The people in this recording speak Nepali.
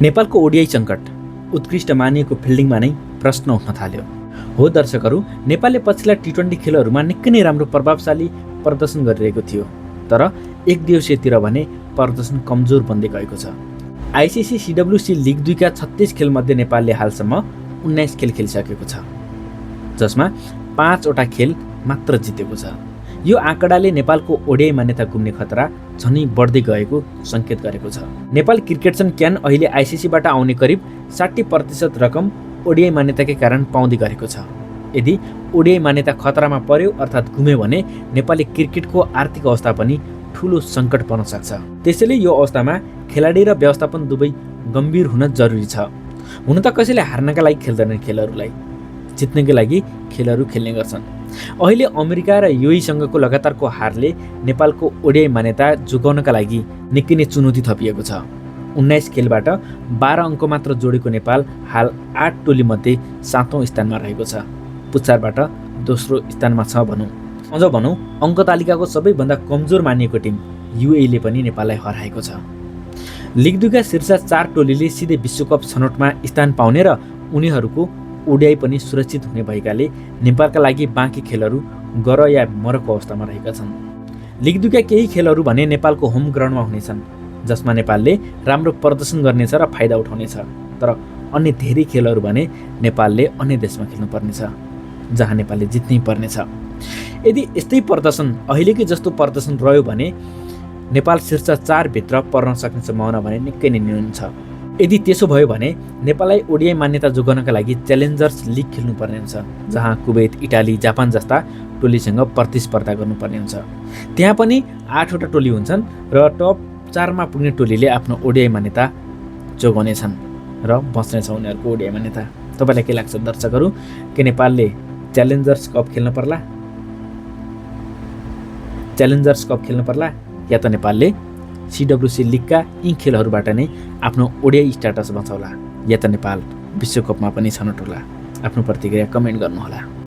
नेपालको ओडिआई सङ्कट उत्कृष्ट मानिएको फिल्डिङमा नै प्रश्न उठ्न थाल्यो। हो दर्शकहरू, नेपालले पछिल्ला टी20 खेलहरूमा निकै नै राम्रो प्रभावशाली प्रदर्शन गरिरहेको थियो, तर एक दिवसीयतिर भने प्रदर्शन कमजोर बन्दै गएको छ। आइसिसी CWC लिग 2 का 36 खेलमध्ये नेपालले हालसम्म 19 खेल खेलिसकेको छ, जसमा 5 वटा खेल मात्र जितेको छ। यो आँकडाले नेपालको ओडिआई मान्यता गुम्ने खतरा झनै बढ्दै गएको सङ्केत गरेको छ। नेपाल क्रिकेट क्यान अहिले आइसिसीबाट आउने करिब 60% रकम ओडिआई मान्यताकै कारण पाउँदै गरेको छ। यदि ओडिआई मान्यता खतरामा पर्यो अर्थात् गुम्यो भने नेपाली क्रिकेटको आर्थिक अवस्था पनि ठुलो सङ्कट पर्न सक्छ। त्यसैले यो अवस्थामा खेलाडी र व्यवस्थापन दुवै गम्भीर हुन जरुरी छ। हुन त कसैले हार्नका लागि खेल्दैनन्, खेलहरूलाई जित्नकै लागि खेलहरू खेल्ने गर्छन्। अहिले अमेरिका र युएईसँगको लगातारको हारले नेपालको ओडिआई मान्यता जोगाउनका लागि निकै नै चुनौती थपिएको छ। 19 खेलबाट 12 अङ्क मात्र जोडेको नेपाल हाल 8 टोलीमध्ये 7औं स्थानमा रहेको छ। पुच्छारबाट दोस्रो स्थानमा छ भनौँ। अझ भनौँ, अङ्क तालिकाको सबैभन्दा कमजोर मानिएको टिम युएईले पनि नेपाललाई हराएको छ। लिग 2 का शीर्ष 4 टोलीले सिधै विश्वकप छनौटमा स्थान पाउने र उनीहरूको ओडिआई पनि सुरक्षित हुने भएकाले नेपालका लागि बाँकी खेलहरू गर या मरको अवस्थामा रहेका छन्। लिग 2 का केही खेलहरू भने नेपालको होम ग्राउन्डमा हुनेछन्, जसमा नेपालले राम्रो प्रदर्शन गर्नेछ र फाइदा उठाउनेछ, तर अन्य धेरै खेलहरू भने नेपालले अन्य देशमा खेल्नुपर्नेछ, जहाँ नेपालले जित्नै पर्नेछ। यदि यस्तै प्रदर्शन अहिलेकै जस्तो प्रदर्शन रह्यो भने नेपाल शीर्ष 4 भित्र पर्न सक्ने सम्भावना भने निकै नै न्यून छ। यदि त्यसो भयो भने नेपाललाई ओडिआई मान्यता जोगाउनका लागि च्यालेन्जर्स लिग खेल्नुपर्ने हुन्छ, जहाँ कुवेत, इटाली, जापान जस्ता टोलीसँग प्रतिस्पर्धा गर्नुपर्ने हुन्छ। त्यहाँ पनि 8 वटा टोली हुन्छन् र टप 4 मा पुग्ने टोलीले आफ्नो ओडिआई मान्यता जोगाउनेछन् र बच्नेछ उनीहरूको ओडिआई मान्यता। तपाईँलाई के लाग्छ दर्शकहरू, के नेपालले च्यालेन्जर्स कप खेल्न पर्ला? च्यालेन्जर्स कप खेल्न पर्ला या त नेपालले CWC लिगका यी खेलहरूबाट नै आफ्नो ओडिआई स्ट्याटस बचाउला, या त नेपाल विश्वकपमा पनि छनौट होला? आफ्नो प्रतिक्रिया कमेन्ट गर्नुहोला।